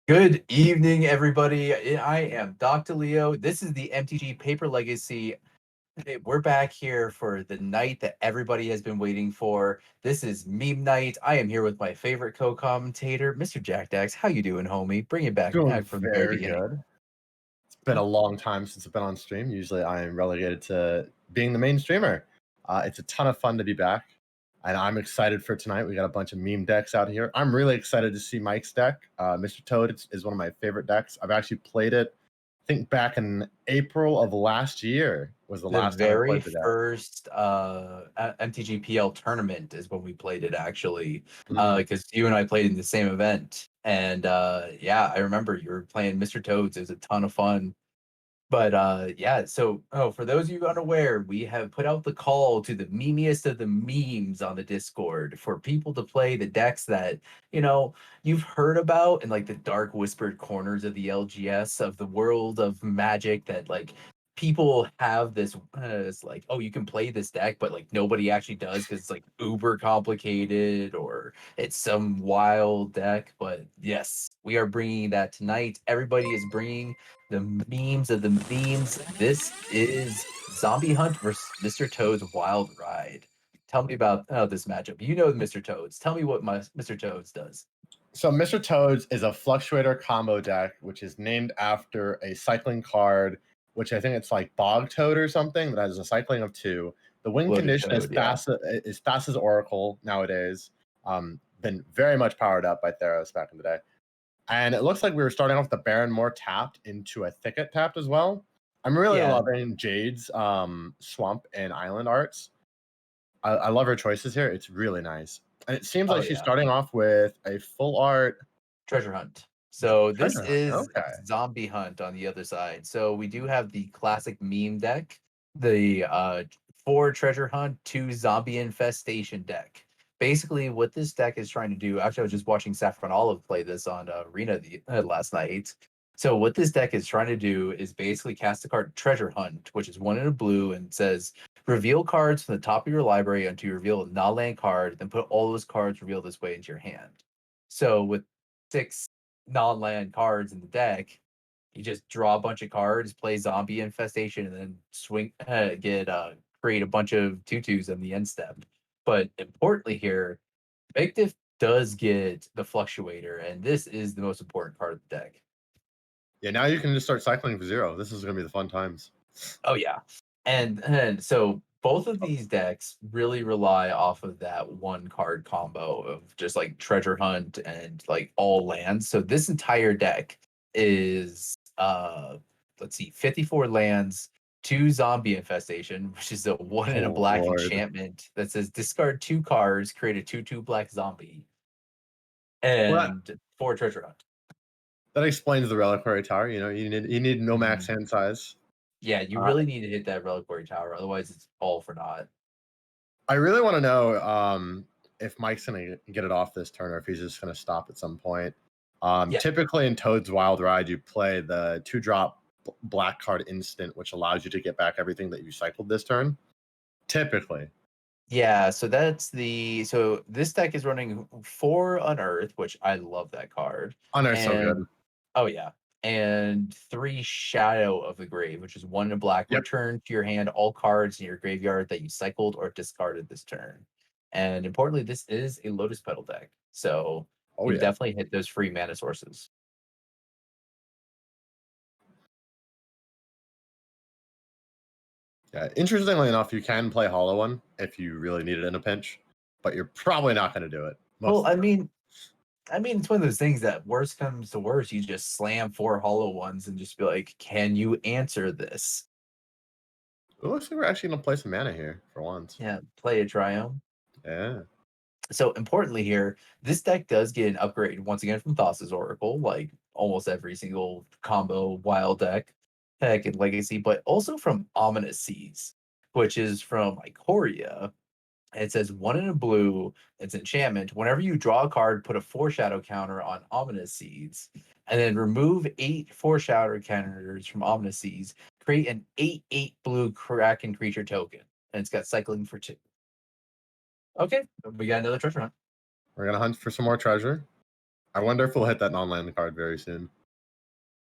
Good evening, everybody. I am Dr. Leo. This is the MTG Paper Legacy. We're back here for the night that everybody has been waiting for. This is meme night. I am here with my favorite co-commentator, Mr. Jack Dax. How you doing, homie? Bring it back Doing from the very very beginning. good. It's been a long time since I've been on stream. Usually I am relegated to being the main streamer. It's a ton of fun to be back, and I'm excited for tonight. We got a bunch of meme decks out here. I'm really excited to see Mike's deck. Mr. Toad is one of my favorite decks. I've actually played it, I think back in April of last year was the The last time I very played the deck. first MTGPL tournament is when we played it, actually, Mm. because you and I played in the same event. And yeah, I remember you were playing Mr. Toads. It was a ton of fun. But yeah, so for those of you unaware, we have put out the call to the memeiest of the memes on the Discord for people to play the decks that, you've heard about in like the dark whispered corners of the LGS of the world of Magic that like people have this it's like, oh, you can play this deck, but like nobody actually does because it's like uber complicated or it's some wild deck. But yes, we are bringing that tonight. Everybody is bringing the memes of the memes. This is Zombie Hunt versus Mr. Toad's Wild Ride. Tell me about this matchup. You know Mr. Toads. Tell me what my Mr. Toads does. So Mr. Toads is a Fluctuator combo deck, which is named after a cycling card, which I think it's like Bog Toad or something that has a cycling of 2. The win Loaded condition is Toad, yeah. fast as Oracle nowadays. Been very much powered up by Theros back in the day. And it looks like we were starting off with the Baron more tapped into a Thicket tapped as well. I'm really Yeah. loving Jade's Swamp and Island arts. I love her choices here. It's really nice. And it seems Oh like she's yeah. starting off with a full art Treasure Hunt. So this treasure hunt. is Okay. Zombie Hunt on the other side. So we do have the classic meme deck, the 4 Treasure Hunt, 2 Zombie Infestation deck. Basically, what this deck is trying to do, actually, I was just watching Saffron Olive play this on Arena last night. So what this deck is trying to do is basically cast the card Treasure Hunt, which is 1 in a blue, and says reveal cards from the top of your library until you reveal a non-land card, then put all those cards revealed this way into your hand. So with 6 non-land cards in the deck, you just draw a bunch of cards, play Zombie Infestation, and then create a bunch of tutus on the end step. But importantly here, Victif does get the Fluctuator, and this is the most important part of the deck. Yeah, now you can just start cycling for 0. This is gonna be the fun times. Oh yeah. And so both of these decks really rely off of that one card combo of just like treasure hunt and like all lands. So this entire deck is let's see, 54 lands, 2 zombie infestation, which is a 1 in a Oh black lord. enchantment that says discard 2 cards, create a 2/2 black zombie, Well, and 4 treasure hunt. that explains the reliquary tower. You need no max Mhm. hand size. Yeah, you Uh, really need to hit that reliquary tower, otherwise it's all for naught. I really want to know if Mike's gonna get it off this turn or if he's just gonna stop at some point. Yeah. Typically in Toad's Wild Ride, you play the 2-drop black card instant, which allows you to get back everything that you cycled this turn. Typically, Yeah, so so this deck is running 4 Unearth, which I love that card. Unearth's so good. And oh yeah. And 3 Shadow of the Grave, which is 1 in a black. Yep. Return to your hand all cards in your graveyard that you cycled or discarded this turn. And importantly, this is a Lotus Petal deck. So Oh you can yeah. definitely hit those free mana sources. Yeah. Interestingly enough, you can play Hollow One if you really need it in a pinch, but you're probably not going to do it most Well, of the time. it's one of those things that worst comes to worst, you just slam 4 hollow ones and just be like, can you answer this? It looks like we're actually going to play some mana here for once. Yeah, play a Triome. Yeah. So importantly here, this deck does get an upgrade once again from Thassa's Oracle, like almost every single combo wild deck, heck and legacy, but also from Ominous Seas, which is from Ikoria. It says 1 in a blue, it's enchantment. Whenever you draw a card, put a foreshadow counter on Ominous Seeds, and then remove 8 foreshadow counters from Ominous Seeds. Create an 8/8 blue Kraken creature token. And it's got cycling for 2. Okay, we got another treasure hunt. We're going to hunt for some more treasure. I wonder if we'll hit that non-land card very soon.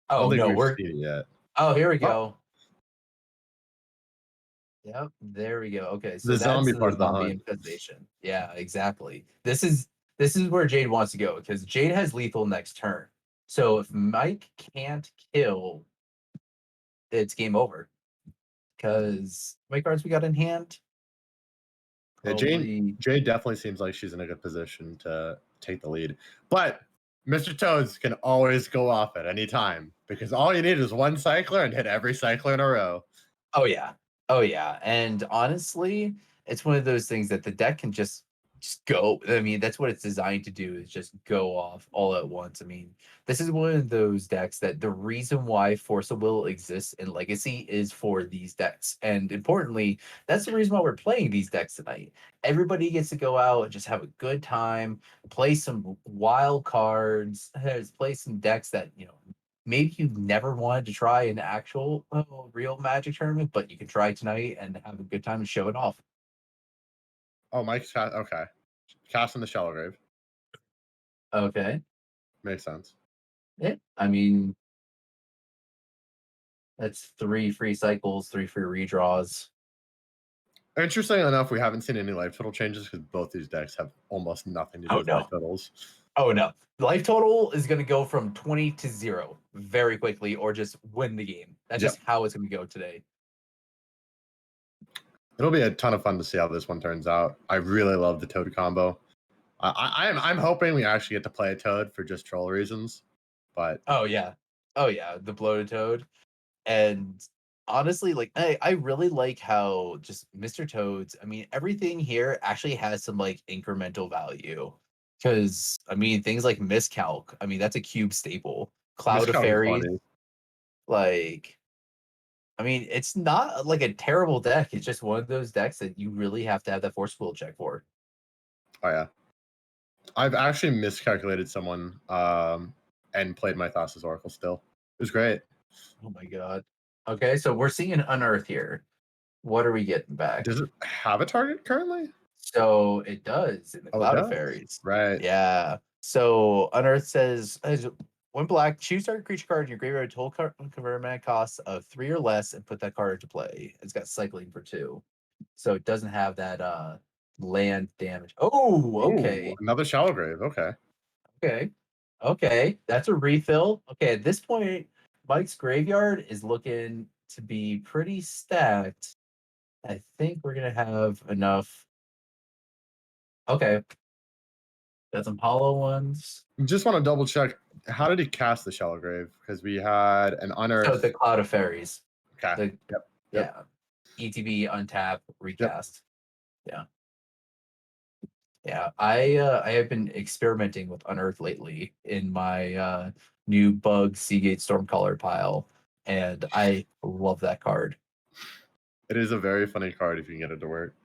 I don't Oh think no, we've we're seen it yet. oh here we Oh, go. Yep, there we go. Okay, so the that's zombie the part of the zombie hunt. infestation. Yeah, exactly. This is where Jade wants to go because Jade has lethal next turn. So if Mike can't kill, it's game over. Because how many cards we got in hand? Yeah, Jane Probably. Jade definitely seems like she's in a good position to take the lead. But Mr. Toads can always go off at any time because all you need is one cycler and hit every cycler in a row. Oh yeah. Oh yeah. And honestly, it's one of those things that the deck can just go. I mean, that's what it's designed to do is just go off all at once. I mean, this is one of those decks that the reason why Force of Will exists in Legacy is for these decks. And importantly, that's the reason why we're playing these decks tonight. Everybody gets to go out and just have a good time, play some wild cards, play some decks that, maybe you never wanted to try an actual real Magic tournament, but you can try tonight and have a good time and show it off. Oh, Mike's okay. Casting the Shallow Grave. Okay. Makes sense. Yeah. I mean, that's 3 free cycles, 3 free redraws. Interesting enough, we haven't seen any life total changes because both these decks have almost nothing to do Oh with life no. totals. Oh no. Life total is going to go from 20 to 0 very quickly or just win the game. That's just Yep. how it's going to go today. It'll be a ton of fun to see how this one turns out. I really love the Toad combo. I'm hoping we actually get to play a Toad for just troll reasons, but Oh yeah. Oh yeah. The bloated toad. And honestly, like I really like how just Mr. Toads, I mean, everything here actually has some like incremental value. Because I mean, things like miscalc, I mean, that's a cube staple. Cloud of Miscalc is Fairies, funny. like I mean, it's not like a terrible deck. It's just one of those decks that you really have to have that force pool check for. Oh yeah, I've actually miscalculated someone and played my Thassa's Oracle still. It was great. Oh my god. Okay, so we're seeing an unearth here. What are we getting back? Does it have a target currently? So it does in the Oh, it Cloud of does. Fairies. Right. Yeah. So Unearth says, when black, choose target creature card in your graveyard total convert mana cost of 3 or less and put that card into play. It's got cycling for 2. So it doesn't have that land damage. Oh, Oh, okay. another Shallow Grave. Okay. Okay. Okay. That's a refill. Okay, at this point, Mike's graveyard is looking to be pretty stacked. I think we're gonna have enough. Okay. Got some hollow ones. Just want to double check. How did he cast the Shallow Grave? Because we had an So the Unearth. Cloud of Fairies. Okay. The Yep. Yep. Yeah. ETB untap Yep. recast. Yeah. Yeah. I have been experimenting with Unearth lately in my new bug Seagate Stormcaller pile. And I love that card. It is a very funny card if you can get it to work.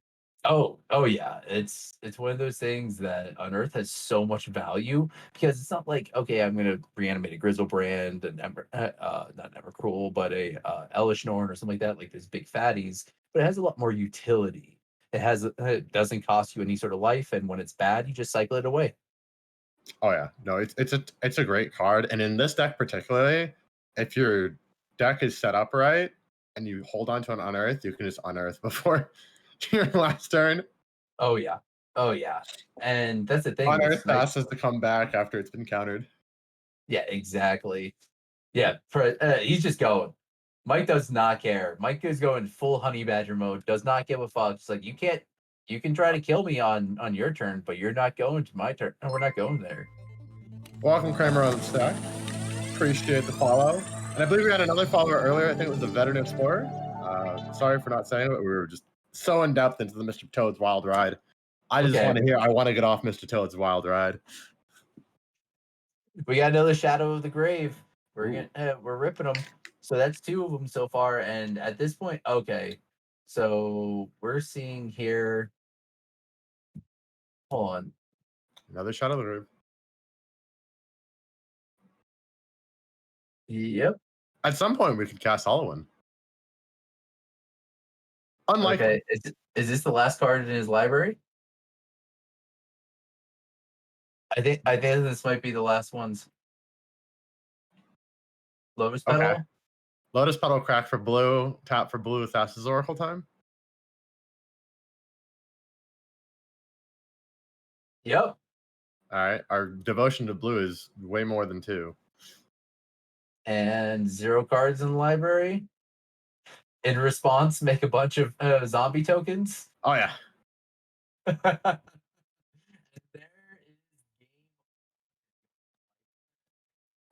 Oh yeah. It's one of those things that Unearth has so much value because it's not like, okay, I'm gonna reanimate a Grizzlebrand and not Evercruel, but a Elish Norn or something like that, like those big fatties, but it has a lot more utility. It doesn't cost you any sort of life, and when it's bad, you just cycle it away. Oh yeah, no, it's a great card, and in this deck particularly, if your deck is set up right and you hold on to an unearth, you can just unearth before your last turn. Oh yeah. Oh yeah. And that's the thing Unearth is Mike. passes to come back after it's been countered. Yeah, exactly. Yeah, he's just going. Mike does not care. Mike is going full honey badger mode. Does not give a fuck. It's like you can't. You can try to kill me on your turn, but you're not going to my turn. No, we're not going there. Welcome Kramer on the stack. Appreciate the follow. And I believe we had another follower earlier. I think it was the Veteran Explorer. Sorry for not saying it, but we were just so in depth into the Mr. Toad's wild ride. I just want Okay, to hear. I want to get off Mr. Toad's wild ride. we got another Shadow of the Grave. Ooh, We're ripping them. So that's 2 of them so far. And at this point, okay. So we're seeing here. Hold on. another shot of the room. Yep. At some point, we could cast Hollow. Okay. Unlikely. Is this the last card in his library? I think this might be the last ones. Lotus Okay. Petal. Lotus Petal crack for blue. Tap for blue with Thassa's Oracle time. Yep. All right. Our devotion to blue is way more than 2. And 0 cards in the library. In response, make a bunch of zombie tokens. Oh yeah. There is game.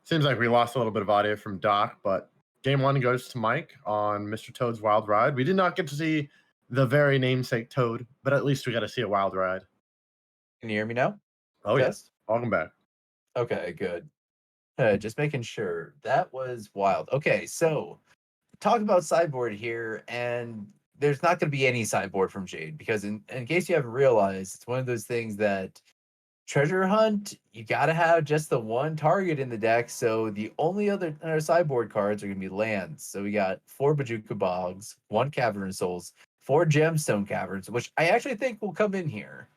Seems like we lost a little bit of audio from Doc, but game 1 goes to Mike on Mr. Toad's Wild Ride. We did not get to see the very namesake Toad, but at least we got to see a wild ride. Can you hear me now? Oh yeah. Test. Welcome back. Okay, good. Just making sure. That was wild. Okay, so talk about sideboard here, and there's not going to be any sideboard from Jade because, in case you haven't realized, it's one of those things that treasure hunt, you got to have just the one target in the deck. So the only other sideboard cards are going to be lands. So we got 4 Bajuka Bogs, 1 Cavern Souls, 4 Gemstone Caverns, which I actually think will come in here,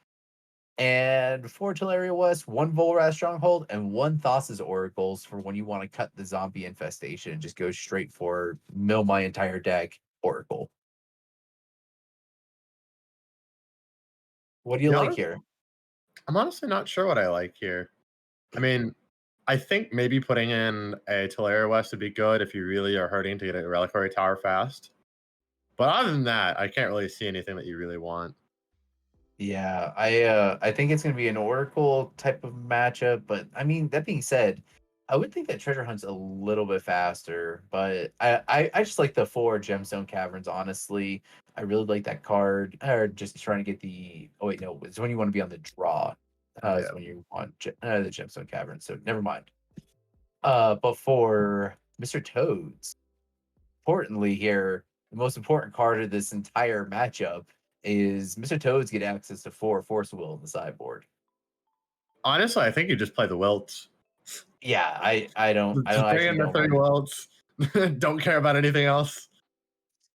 and 4 Teleria West, 1 Volrath Stronghold, and 1 Thassa's Oracles for when you want to cut the zombie infestation and just go straight for mill my entire deck Oracle. What do you Yeah, like here? I'm honestly not sure what I like here. I mean, I think maybe putting in a Teleria West would be good if you really are hurting to get a Reliquary Tower fast. But other than that, I can't really see anything that you really want. Yeah, I think it's gonna be an Oracle type of matchup, but I mean that being said, I would think that Treasure Hunt's a little bit faster, but I just like the 4 Gemstone Caverns, honestly. I really like that card. Or just trying to get the oh wait, no, it's when you want to be on the draw. Yeah. Is when you want the Gemstone Caverns, so never mind. But for Mr. Toads, importantly here, the most important card of this entire matchup is Mr. Toads get access to 4 Force Will in the sideboard. Honestly, I think you just play the Welts. Yeah, I Just don't bring actually in the don't 3 mind it. Welts. Don't care about anything else.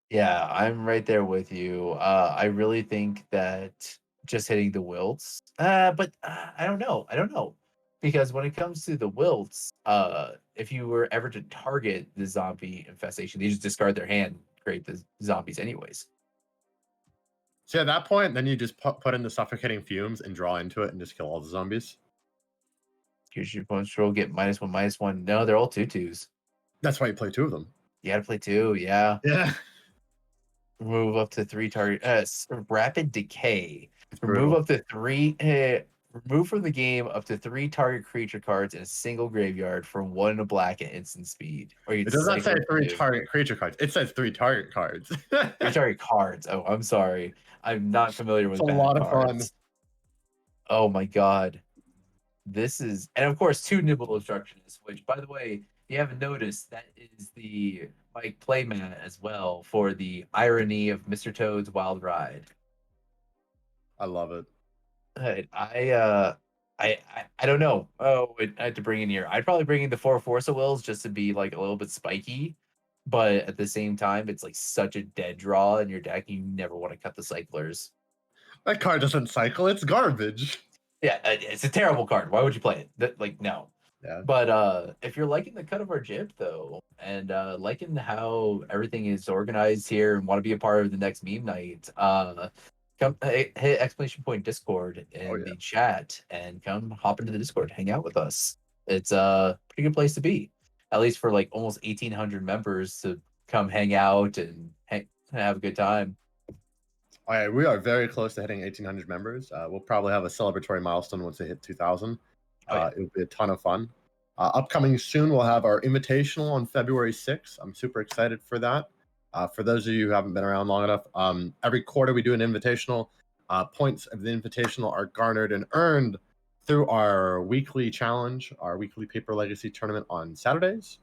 Yeah, I'm right there with you. I really think that just hitting the wilts, but I don't know. I don't know because when it comes to the wilts, if you were ever to target the zombie infestation, they just discard their hand, create the zombies anyways. See, at that point, then you just put in the suffocating fumes and draw into it and just kill all the zombies. Here's your bonus roll, get -1, -1. No, they're all 2/2s. That's why you play 2 of them. You gotta play 2, yeah. Yeah. Remove up to 3 target. Rapid decay. It's Remove brutal. up to 3. Remove from the game up to 3 target creature cards in a single graveyard for 1 and a black at instant speed. Or you It does not say cycle 3 2. target creature cards. It says 3 target cards. 3 target cards. Oh, I'm sorry. I'm not familiar It's with a bad lot of fun. cards. Oh my god. This is, and of course, 2 Nibble Obstructionists, which, by the way, if you haven't noticed, that is the Mike playmat as well for the irony of Mr. Toad's Wild Ride. I love it. Right. I don't know. Oh, I had to bring in here. I'd probably bring in the 4 Force of Wills just to be like a little bit spiky, but at the same time, it's like such a dead draw in your deck. You never want to cut the cyclers. That card doesn't cycle. It's garbage. Yeah, it's a terrible card. Why would you play it? Like no. Yeah. But if you're liking the cut of our jib though, and liking how everything is organized here and want to be a part of the next meme night, come hit exclamation point Discord Oh in yeah. the chat and come hop into the Discord, hang out with us. It's a pretty good place to be, at least for like almost 1,800 members to come hang out and have a good time. All right, we are very close to hitting 1,800 members. We'll probably have a celebratory milestone once they hit 2,000. Oh yeah, It'll be a ton of fun. Upcoming soon, we'll have our invitational on February 6th. I'm super excited for that. For those of you who haven't been around long enough, every quarter we do an invitational. Points of the invitational are garnered and earned through our weekly challenge, our weekly Paper Legacy tournament on Saturdays.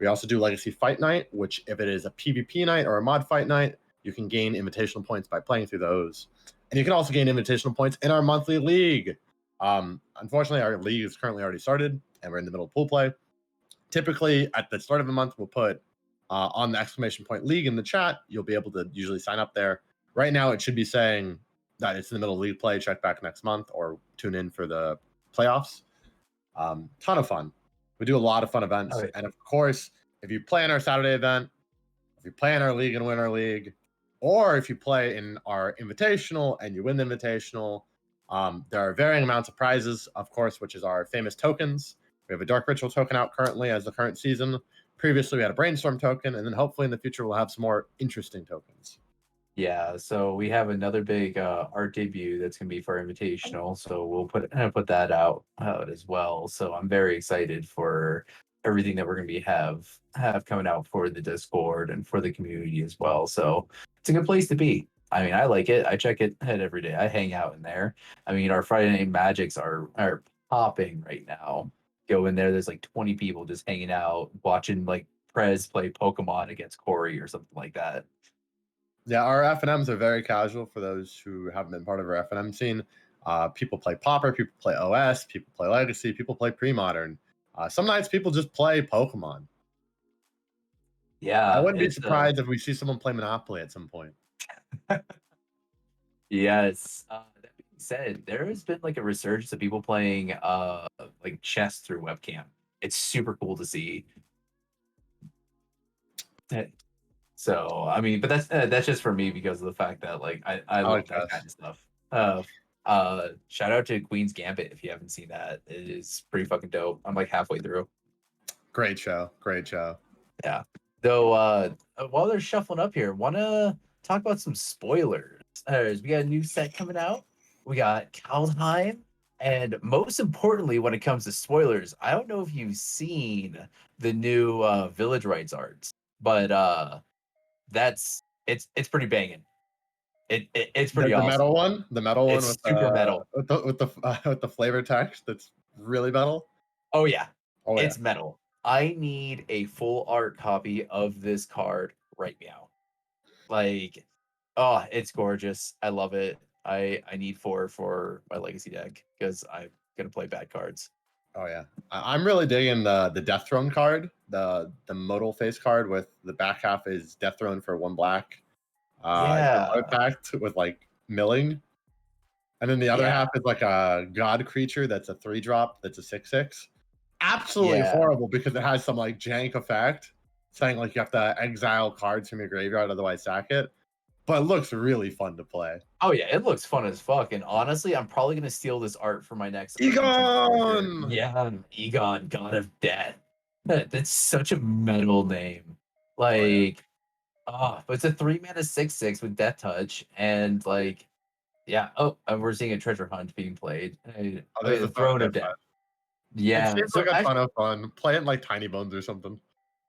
We also do Legacy Fight Night, which, if it is a PvP night or a mod fight night, you can gain invitational points by playing through those. And you can also gain invitational points in our monthly league. Unfortunately, our league is currently already started, and we're in the middle of pool play. Typically, at the start of the month, we'll put on the exclamation point league in the chat. You'll be able to usually sign up there. Right now, it should be saying that it's in the middle of league play. Check back next month or tune in for the playoffs. Ton of fun. We do a lot of fun events, Okay. and of course, if you play in our Saturday event, if you play in our league and win our league, or if you play in our invitational and you win the invitational, there are varying amounts of prizes, of course, which is our famous tokens. We have a Dark Ritual token out currently as the current season. Previously, we had a Brainstorm token, and then hopefully in the future, we'll have some more interesting tokens. Yeah, so we have another big art debut that's gonna be for our invitational. So we'll put that out as well. So I'm very excited for everything that we're gonna be have coming out for the Discord and for the community as well. So it's a good place to be. I mean, I like it. I check it every day. I hang out in there. I mean, our Friday Night Magics are popping right now. Go in there. There's like 20 people just hanging out, watching like Prez play Pokemon against Corey or something like that. Yeah, our FNMs are very casual for those who haven't been part of our FNM scene. People play Pauper, people play OS, people play Legacy, people play Pre-Modern. Some nights people just play Pokemon. I Yeah, wouldn't be it's surprised if we see someone play Monopoly at some point. yes. That being said, there has been like a resurgence of people playing like chess through webcam. It's super cool to see. Eh, So I mean, but that's just for me because of the fact that like I I like love that chess. kind of stuff. Shout out to Queen's Gambit if you haven't seen that. It is pretty fucking dope. I'm like halfway through. Great show. Great show. Yeah. Though while they're shuffling up here, wanna talk about some spoilers. We got a new set coming out. We got Kaldheim. And most importantly, when it comes to spoilers, I don't know if you've seen the new Village Rites arts, but it's pretty banging. It's The, pretty the awesome. metal one, the metal one It's super metal. with the flavor text that's really metal. Oh yeah, Oh yeah. it's metal. I need a full art copy of this card right now. Like, oh, it's gorgeous. I love it. I need four for my legacy deck because I'm gonna play bad cards. Oh yeah. I'm really digging the Death Throne card, the modal face card with the back half is Death Throne for 1 black. It's an Yeah, artifact with like milling. And then the other yeah, half is like a god creature that's a 3 drop that's a 6/6. Absolutely yeah. horrible because it has some like jank effect saying like you have to exile cards from your graveyard, otherwise sack it. But it looks really fun to play. Oh yeah, it looks fun as fuck. And honestly, I'm probably gonna steal this art for my next Arlington Egon! character. Yeah, Egon, God of Death. That's such a metal name. Oh yeah. Like, but it's a 3 mana 6/6 with Death Touch, and like, yeah. Oh, and we're seeing a treasure hunt being played. Oh, Okay, there's the a phone Throne of death Death. match. It Yeah. seems like So a actually, ton of fun. Play it in like Tiny Bones or something.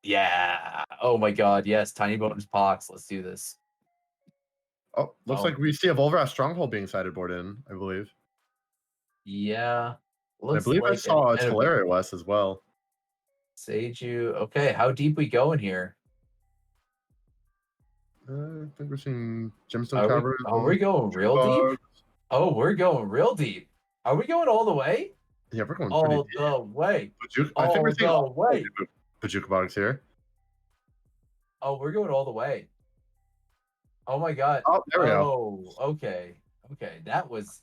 yeah. Oh my God. Yes. Tiny Bones Pox. Let's do this. Oh, looks Oh like we see a Volrath Stronghold being sideboard in, I believe. yeah. And I Looks believe I like it. saw a And Teleria West as well. Seiju. Okay. How deep we going here? I think we're seeing Gemstone Are we? Are Cavern, we going real deep? Jukebug. Oh, we're going real deep. Are we going all the way? Yeah, we're going pretty All deep. the way. I think we're All seeing the all way. Jukebugs here. Oh, we're going all the way. Oh my God. Oh, there we go. Oh, okay. Okay. That was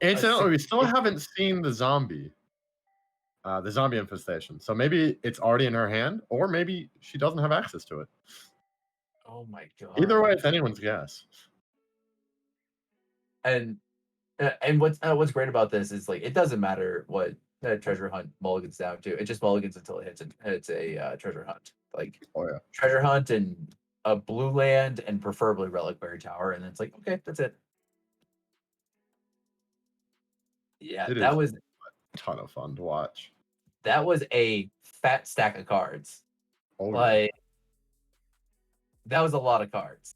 a Incidentally, we still significant. haven't seen the zombie infestation. So maybe it's already in her hand, or maybe she doesn't have access to it. Oh my Either way, God. it's anyone's guess. And what's great about this is like it doesn't matter what treasure hunt mulligans down to. It just mulligans until hits a treasure hunt. Like Oh yeah, treasure hunt and a blue land and preferably reliquary tower, and it's like okay, that's it. Yeah, it that is was a ton of fun to watch. a fat stack of cards. Oh yeah, Like that was a lot of cards.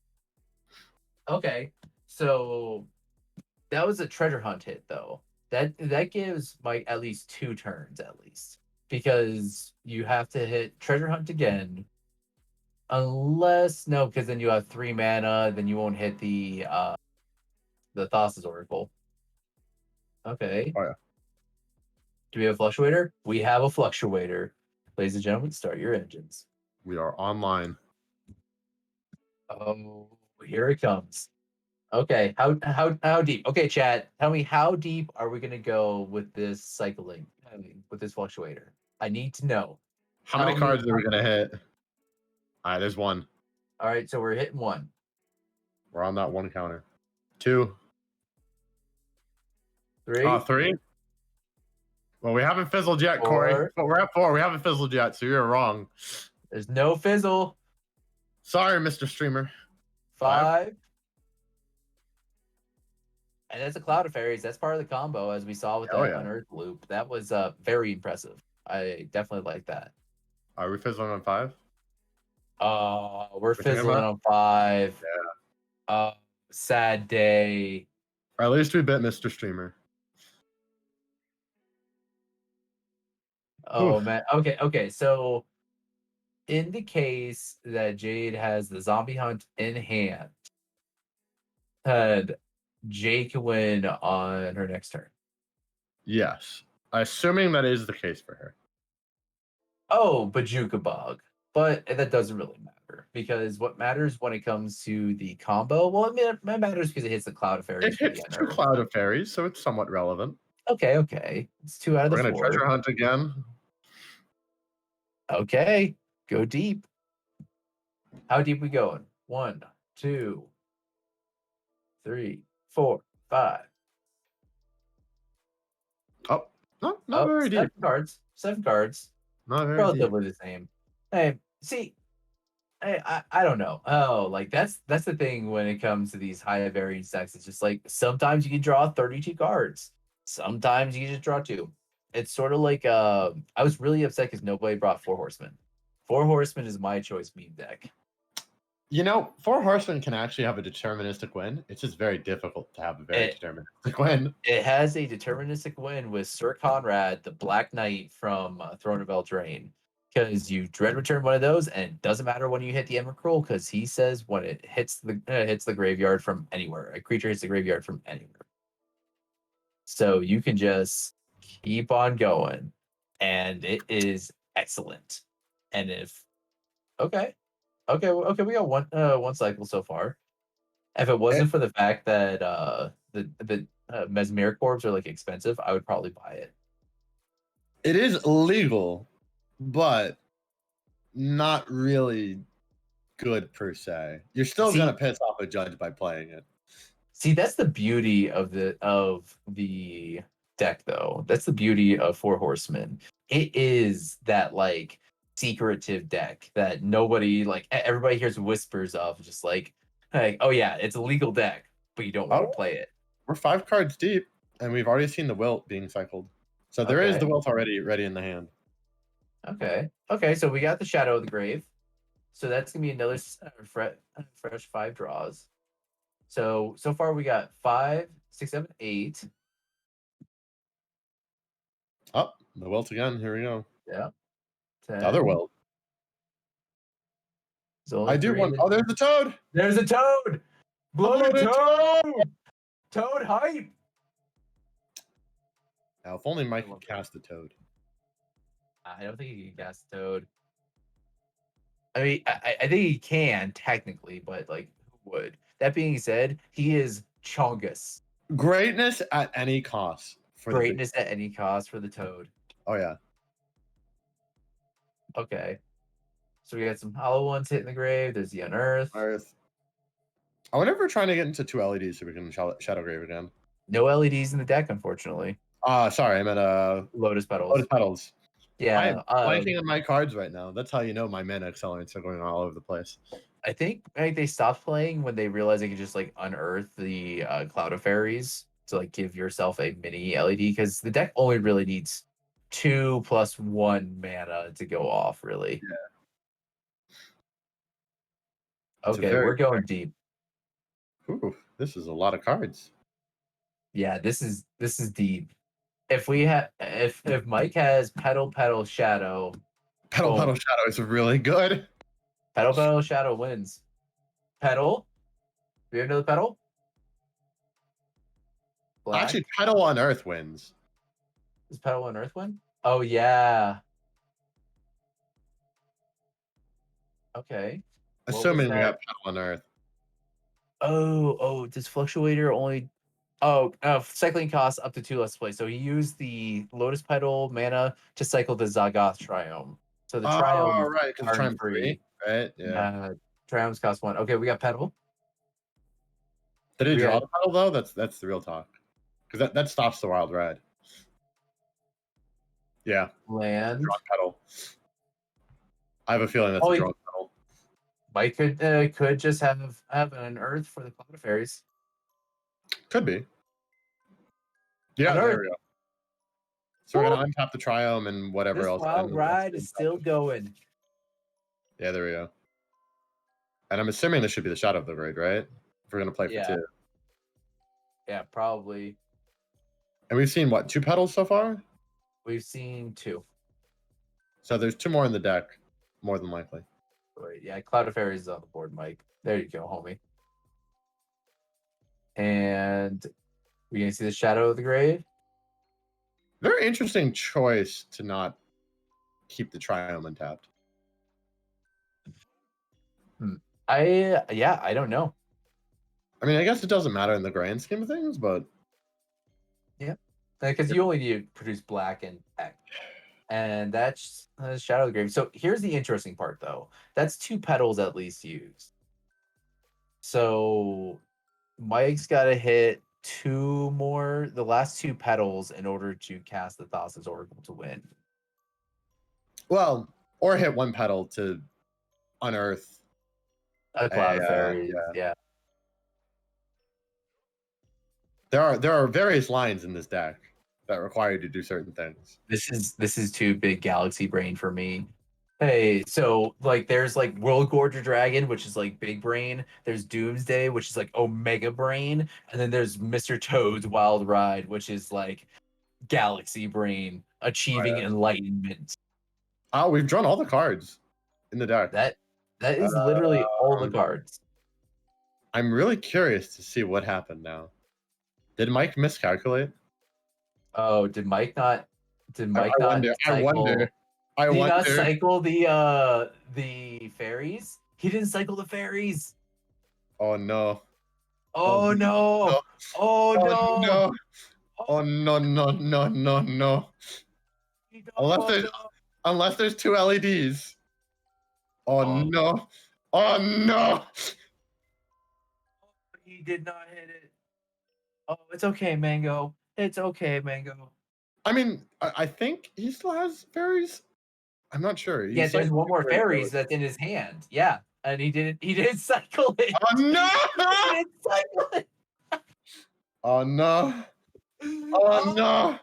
Okay, so that was a treasure hunt hit though. That gives Mike at least 2 turns at least because you have to hit treasure hunt again. Unless no, because then you have 3 mana, then you won't hit the Thassa's Oracle. Okay. oh yeah. Do we have a fluctuator? We have a fluctuator. Ladies and gentlemen, start your engines. We are online. Oh, here it comes. Okay, how deep? Okay, chat, tell me how deep are we gonna go with this cycling? I mean, with this fluctuator. I need to know. How many Tell me. cards are we gonna hit? All right, there's one. All right, so we're hitting one. We're on that one counter. Two. Three, Three. Well, we haven't fizzled yet, Corey. four. But we're at four. We haven't fizzled yet, so you're wrong. There's no fizzle. Sorry, Mr. Streamer. Five. Five. And that's a cloud of fairies. That's part of the combo, as we saw with Oh that yeah. unearthed loop. That was very impressive. I definitely like that. Are we fizzling on five? We're thinking fizzling about it? on five. Yeah. Sad day. Or at least we bit Mr. Streamer. Oh Oof. man. Okay. So in the case that Jade has the zombie hunt in hand, and Jade can win on her next turn. Yes. Assuming that is the case for her. Oh, Bajuka Bug. But that doesn't really matter because what matters when it comes to the combo, well, it matters because it hits the Cloud of It Fairies with the hits two unearthed. Cloud of Fairies, so it's somewhat relevant. Okay. It's 2 out of We're the gonna 4. treasure hunt again. Okay, go deep. How deep we going? 1, 2, 3, 4, 5. Oh, not Oh, very 7 deep. cards. 7 cards. Not very deep. Relatively the same. Hey, see, I don't know. Oh, like that's the thing when it comes to these high variance decks. It's just like sometimes you can draw 32 cards. Sometimes you just draw 2. It's sort of like I was really upset because nobody brought 4 horsemen. 4 horsemen is my choice meme deck. You know, Four Horsemen can actually have a deterministic win. It's just very difficult to have a very It deterministic win. it has a deterministic win with Sir Conrad, the Black Knight from Throne of Eldraine. Because you dread return one of those, and it doesn't matter when you hit the Emrakul, because he says when it hits the graveyard from anywhere, a creature hits the graveyard from anywhere. So you can just keep on going, and it is excellent. And if okay, we got one cycle so far. If it It, wasn't for the fact that the Mesmer Corps are like expensive, I would probably buy it. it is legal, but not really good per se. You're still gonna See, piss off a judge by playing it. that's the beauty of the deck, though. That's the beauty of Four Horsemen. It is that like secretive deck that nobody like everybody hears whispers of, just like, hey, oh yeah, it's a legal deck, but you don't want Oh, to play it. we're 5 cards deep, and we've already seen the Wilt being cycled. So there is Okay, the Wilt already ready in the hand. okay. So we got the Shadow of the Grave. So that's gonna be another fresh 5 draws. So far we got 5, 6, 7, 8. Oh, the Wilt again. Here we go. Yeah, The other 10. Wilt. There's only I do 3. want. Oh, there's the Toad. There's a toad! Bloated Bloated Toad. toad! Toad hype! Now, if only I Mike love could that. cast the Toad. I don't think he can cast toad. I mean, I think he can technically, but like, who would? That being said, he is Chongus. Greatness at any cost for the big. Greatness at any cost for the toad. Oh yeah. Okay. So we got some hollow ones hitting the grave. There's the unearthed. Earth. I wonder if we're trying to get into 2 LEDs so we can Shadow Grave again. No LEDs in the deck, unfortunately. Sorry, I meant Lotus petals. Lotus Petals. I am Yeah. blanking on my cards right now. That's how you know my mana accelerants are going all over the place. I think like they stopped playing when they realized they could just like unearth the Cloud of Fairies to like give yourself a mini LED, because the deck only really needs 2+1 mana to go off, really. Yeah. It's a Okay, very we're going deep. ooh, this is a lot of cards. Yeah, this is deep. If we have if Mike has Petal Shadow, Petal boom. Shadow is really good. Petal Shadow wins. Petal? Do you have another petal? Actually, Black? Petal on Earth wins. Does Petal and Earth win? Oh yeah. Okay. What was Assuming we have that? Petal on Earth. Does Fluctuator only cycling costs up to 2 less to play. So he used the Lotus Petal mana to cycle the Zagoth Triome. So the Oh, Triomes right, because it's aren't Triumph 3, free. right? Yeah. Triomes cost 1. Okay, we got Petal. Did he We draw got the pedal though? That's the real talk. Because that stops the wild ride. Yeah, drawn land. pedal. I have a feeling that's Oh, a he drawn pedal. Mike could just have an Earth for the Cloud Fairies. Could be. Yeah, An there Earth. we go. So we're Woo! gonna untap the Triome and whatever This else. wild And that's ride is still going. yeah, there we go. And I'm assuming this should be the Shadow of the Void, right? If we're gonna play for Yeah, 2. yeah, probably. And we've seen what, 2 pedals so far? We've seen 2. So there's 2 more in the deck, more than likely. Wait, yeah, Cloud of Fairies is on the board, Mike. There you go, homie. And we're gonna see the Shadow of the Grave. Very interesting choice to not keep the Triome untapped. I don't know. I mean, I guess it doesn't matter in the grand scheme of things, but Yeah, because you only need to produce black and X, and that's Shadow of the Grave. So here's the interesting part, though. That's 2 petals at least used. So Mike's got to hit 2 more, the last 2 petals, in order to cast the Thassa's Oracle to win. well, or hit 1 pedal to unearth A Cloud of Fairies, yeah. yeah. There are various lines in this deck that require you to do certain things. This is too big galaxy brain for me. Hey, so like there's like World Gorger Dragon, which is like big brain. There's Doomsday, which is like Omega Brain, and then there's Mr. Toad's Wild Ride, which is like Galaxy Brain, achieving enlightenment. Oh, we've drawn all the cards in the deck. That that is literally all the Um, cards. I'm really curious to see what happened now. Did Mike miscalculate? Oh, did Mike not I wonder. cycle I did he not wonder. cycle the fairies? He didn't cycle the fairies. Oh no. Oh Oh no. no. Oh Oh no. no. Oh, Oh no no no no no. Unless no, there's no. unless there's 2 LEDs. Oh Oh, no. Oh no. he did not hit it. Oh, it's okay, Mango. It's okay, Mango. I mean, I think he still has fairies. I'm not sure. Yeah, He's like there's one more great fairies ability. that's in his hand. Yeah. And he didn't cycle it. Oh no! He didn't cycle it. Oh no! Oh Oh, no!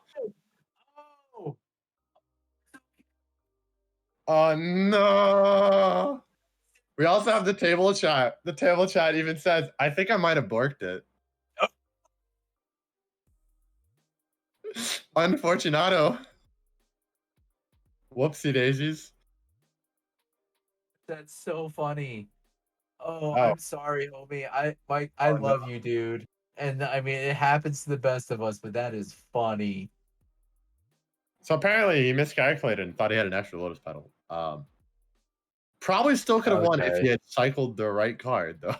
oh. Oh no! We also have the table chat. The table chat even says, "I think I might have borked it." Unfortunato. Whoopsie daisies. That's so funny. Oh, Oh, I'm sorry, homie. I oh no. love you, dude. And I mean, it happens to the best of us, but that is funny. So apparently he miscalculated and thought he had an extra lotus petal. Probably still could have won if he Okay. had cycled the right card, though.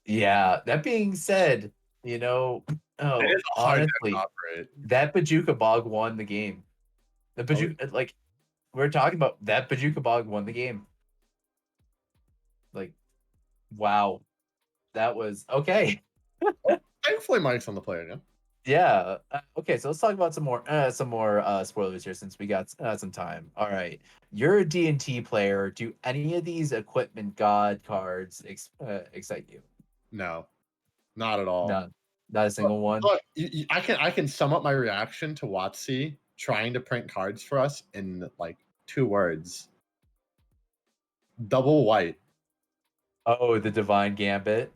Yeah. That being said, It is a hard deck to honestly, operate. that Bajuka Bog won the game. The Oh, Bajuka, like, we're talking about that Bajuka Bog won the game. Like, wow. That was okay. thankfully, Mike's on the play again. Yeah. Okay, so let's talk about some more spoilers here since we got some time. All right. You're a D&T player. Do any of these equipment god cards excite you? No, not at all. None. Not a single one. Look, I can sum up my reaction to Watsy trying to print cards for us in like 2 words. Double white. Oh, the Divine Gambit.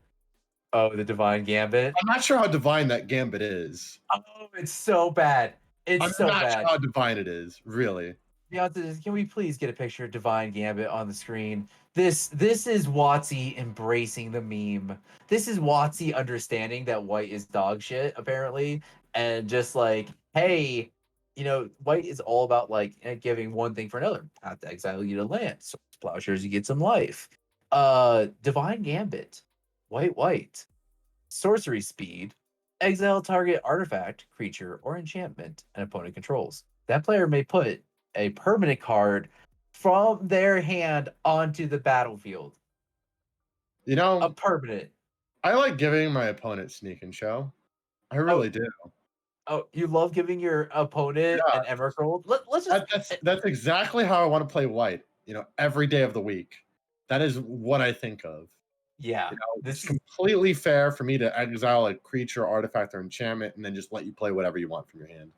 Oh, the Divine Gambit. I'm not sure how divine that gambit is. Oh, it's so bad. I'm It's so not sure bad. how divine it is, really. Beyonce, can we please get a picture of Divine Gambit on the screen? This is Watsy embracing the meme. This is Watsy understanding that white is dog shit, apparently, and just like, hey, white is all about like giving one thing for another. Have to exile you to land. So plowshares, you get some life. Divine Gambit. White, white. Sorcery speed. Exile target artifact, creature, or enchantment an opponent controls. That player may put a permanent card from their hand onto the battlefield. You A know, permanent. I like giving my opponent sneak and show. I Oh, really do. oh, you love giving your opponent Yeah, an Emerald. Let's just that's exactly how I want to play white. Every day of the week. That is what I think of. yeah. It's This is completely fair for me to exile a creature, artifact, or enchantment, and then just let you play whatever you want from your hand.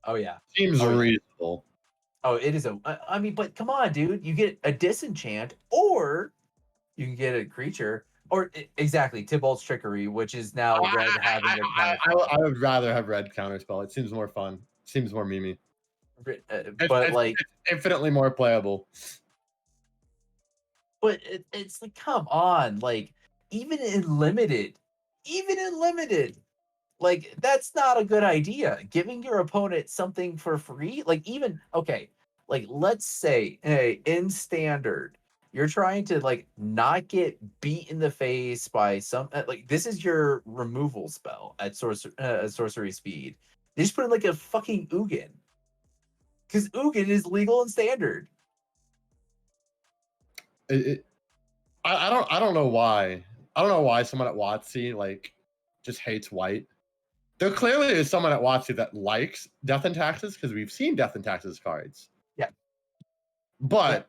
oh yeah. Seems Oh yeah. reasonable. Oh, it is I mean, but come on, dude. You get a disenchant, or you can get a creature, or exactly Tybalt's Trickery, which is now red having a counter spell. I would rather have red counterspell. It seems more fun. Seems more memey. It's, But it's, like, it's infinitely more playable. it's like, come on, like even in limited, like that's not a good idea. Giving your opponent something for free, like even okay, like let's say, hey, in standard, you're trying to like not get beat in the face by some like this is your removal spell at sorcery speed. They just put in like a fucking Ugin because Ugin is legal in standard. It, it, I don't know why. I don't know why someone at WotC just hates white. There clearly is someone at WotC that likes Death and Taxes because we've seen Death and Taxes cards. Yeah, yeah, But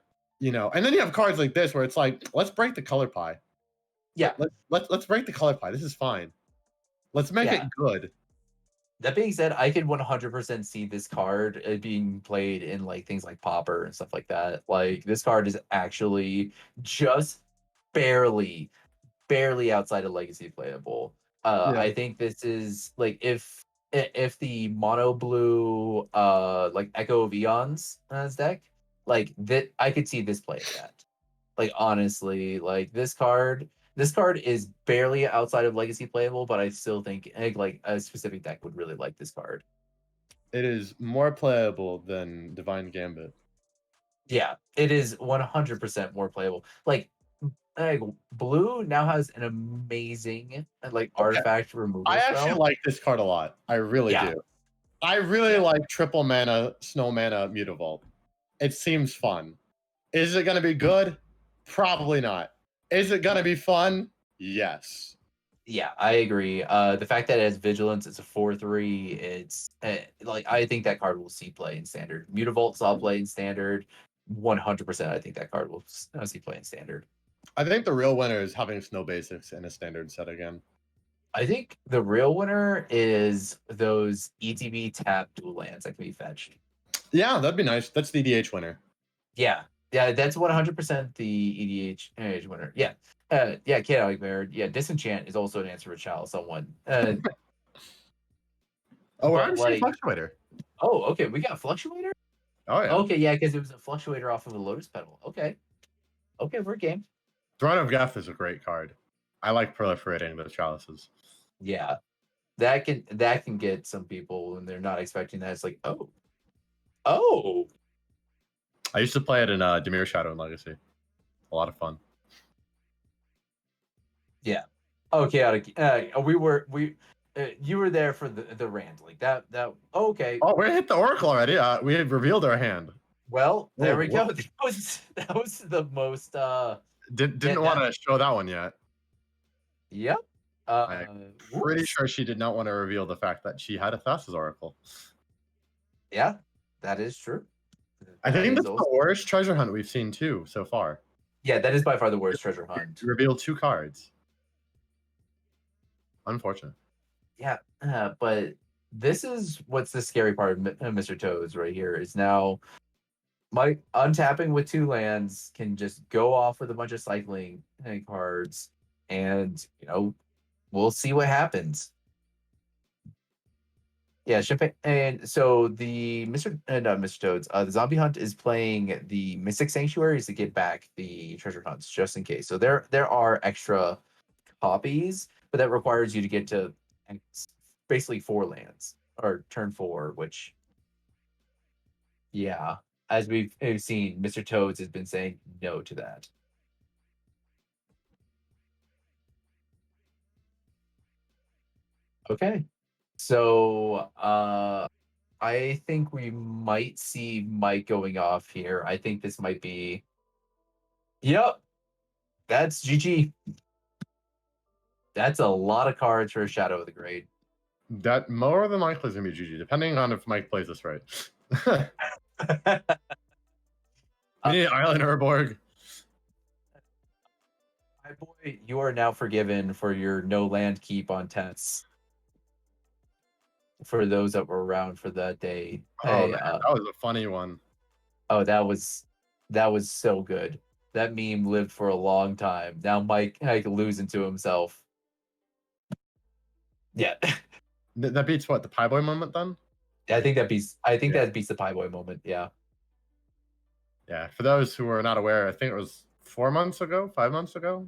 and then you have cards like this where it's like, let's break the color pie. yeah, Let's break the color pie. This is fine. Let's make yeah. it good. That being said, I could 100% see this card being played in like things like Popper and stuff like that. Like this card is actually just barely, barely outside of Legacy playable. Yeah, I think this is like if the mono blue like Echo of Eons deck, like that I could see this playing that. Like honestly, like this card is barely outside of legacy playable, but I still think like a specific deck would really like this card. it is more playable than Divine Gambit. Yeah, it is 100% more playable. Like blue now has an amazing like Okay, artifact I removal actually spell. like this card a lot. I really Yeah, do. I really yeah, like triple mana, snow mana, Mutavault. It seems fun. Is it going to be good? Probably not. Is it going to be fun? Yes. yeah. I agree. The fact that it has vigilance, it's a 4/3. It's like I think that card will see play in standard. Mutavault saw play in standard. 100%. I think that card will see play in standard. I think the real winner is having snow basics in a standard set again. I think the real winner is those ETB tap dual lands that can be fetched. Yeah, that'd be nice. That's the EDH winner. Yeah, yeah, that's 100% the EDH winner. Yeah, yeah, Chaotic Mirror. Yeah, Disenchant is also an answer for Chalice someone. Oh, we're But actually like, Fluctuator. oh, okay, we got Fluctuator. Oh, yeah. Okay, yeah, because it was a Fluctuator off of the Lotus Petal. Okay, okay, we're game. Throne of Geth is a great card. I like proliferating those chalices. Yeah, that can get some people when they're not expecting that. It's like, oh, oh, I used to play it in Dimir Shadow and Legacy. A lot of fun. yeah. Oh, chaotic. You were there for the rant like that. Okay. Oh, we hit the Oracle already. We had revealed our hand. Well, Oh, there we go. whoop. That was the most. Didn't want That to show that one yet. yep. I'm pretty Whoops. sure she did not want to reveal the fact that she had a Thassa's Oracle. Yeah, that is true. I That think is that's the also worst treasure hunt we've seen too so far. yeah. That is by far the worst treasure hunt. Revealed 2 cards. Unfortunate. Yeah, but this is what's the scary part of Mr. Toads right here is now my untapping with 2 lands can just go off with a bunch of cycling cards, and we'll see what happens. Yeah, champagne. And so the not Mr. Toads, the Zombie Hunt is playing the Mystic Sanctuaries to get back the treasure hunts just in case. So there are extra copies, but that requires you to get to basically 4 lands or turn 4, which yeah, as we've seen, Mr. Toads has been saying no to that. Okay. So I think we might see Mike going off here. I think this might be. Yep, that's GG. That's a lot of cards for a Shadow of the Grade. That more than likely is gonna be GG, depending on if Mike plays this right. We need Island Urborg. My boy, you are now forgiven for your no land keep on tense. For those that were around for that day. Oh Hey, man, that was a funny one. oh, that was so good. That meme lived for a long time. Now Mike losing to himself. Yeah. That beats what, the Pie Boy moment then? I think Yeah. that beats the Pie Boy moment. Yeah. Yeah. For those who are not aware, I think it was 4 months ago, 5 months ago.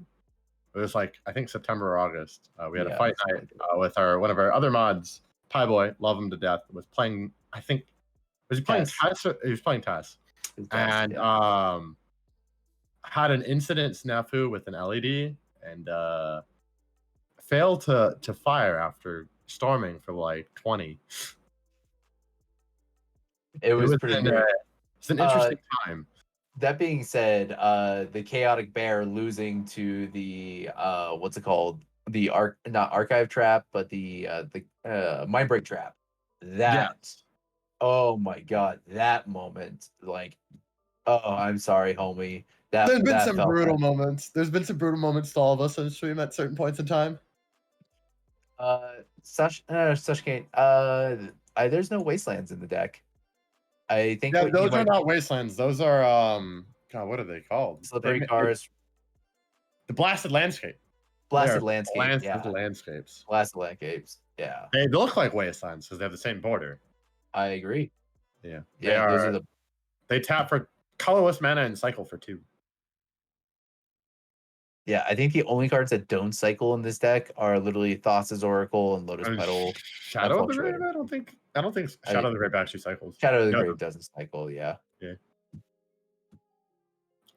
It was like I think September or August. We had a Yeah. fight night with our one of our other mods, Pie Boy, love him to death. Was playing. I think was he playing Tess. Tess? He was playing Tess, Tess. and Yeah. had an incident snafu with an LED and failed to fire after storming for like 20. It It was was pretty great. it's an Uh interesting time. that being said, the Chaotic Bear losing to the what's it called? The not archive trap, but the mind break trap. Yeah, That oh my god, that moment. Like, oh, I'm sorry, homie. That there's been that some felt brutal bad. moments. There's been some brutal moments to all of us on stream at certain points in time. Such Kate, there's no wastelands in the deck. I think Yeah, what you those are might not wastelands. Those are God, what are they called? slippery cars, The blasted landscape. They blasted are landscape. blasted Yeah, landscapes. blasted landscapes. Yeah, They look like wastelands because they have the same border. I agree. Yeah, they Yeah, those are are. the They tap for colorless mana and cycle for 2. yeah. I think the only cards that don't cycle in this deck are literally Thassa's Oracle and Lotus Petal and Shadow of the Grave. Fluctuator. I don't think I Shadow of the Grave actually cycles. Shadow of the No, Grave doesn't cycle. Yeah, yeah.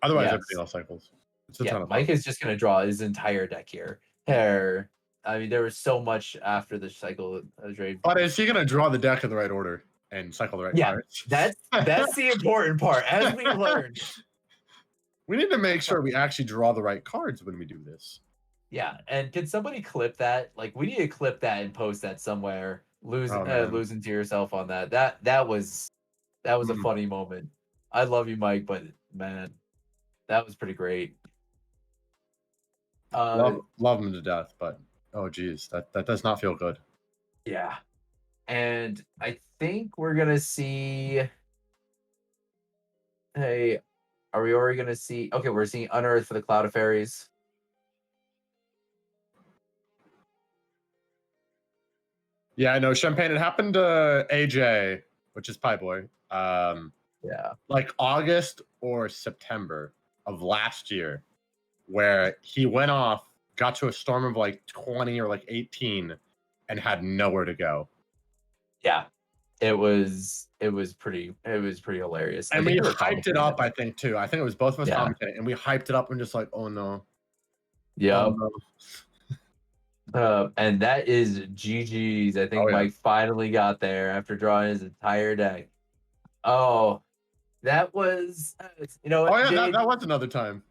Otherwise, everything yes, else cycles. It's a yeah. ton of fun. Mike is just gonna draw his entire deck here. There, I mean, there was so much after the cycle trade. But is he gonna draw the deck in the right order and cycle the right Yeah, cards? that's the important part. As we learned, We need to make sure we actually draw the right cards when we do this. yeah. And can somebody clip that? Like, we need to clip that and post that somewhere. Oh man. Losing to yourself on that. That was a Mm. funny moment. I love you, Mike, but man, that was pretty great. Uh, Love him to death, but oh geez, that does not feel good. yeah. And I think we're gonna see. Hey, are we already gonna see? Okay, we're seeing Unearth for the Cloud of Fairies. Yeah, I know Champagne. It happened to AJ, which is Pie Boy. Yeah. Like August or September of last year, where he went off, got to a storm of like 20 or like 18, and had nowhere to go. Yeah. It was pretty hilarious. I And we think we were hyped it commenting up, it. I think, too. I think it was both of us Yeah. commenting, and we hyped it up and just like, oh no. Oh Yep. no. And that is GG's. I Oh think yeah. Mike finally got there after drawing his entire deck. Oh, that was, Oh yeah, Jade. that was another time.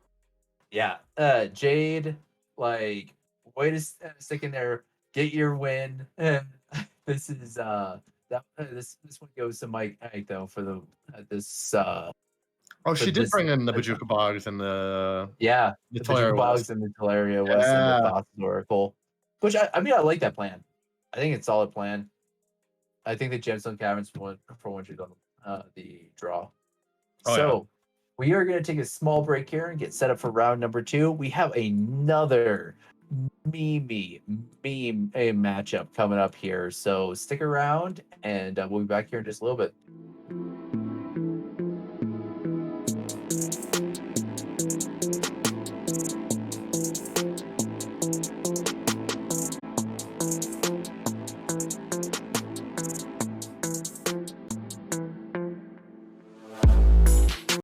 Yeah, Jade, like, way to stick in there, get your win. This is this one goes to Mike though for the this Oh, for she did this bring in the Bajuka Bogs and the yeah, the Talaria Bajuka West. Bogs and the Teleria West and the Yeah. Thoughts Oracle, which I mean I like that plan. I think it's a solid plan. I think the Gemstone Caverns for one should on the draw. Oh yeah. So we are going to take a small break here and get set up for round number 2. We have another meme a matchup coming up here. So stick around and we'll be back here in just a little bit.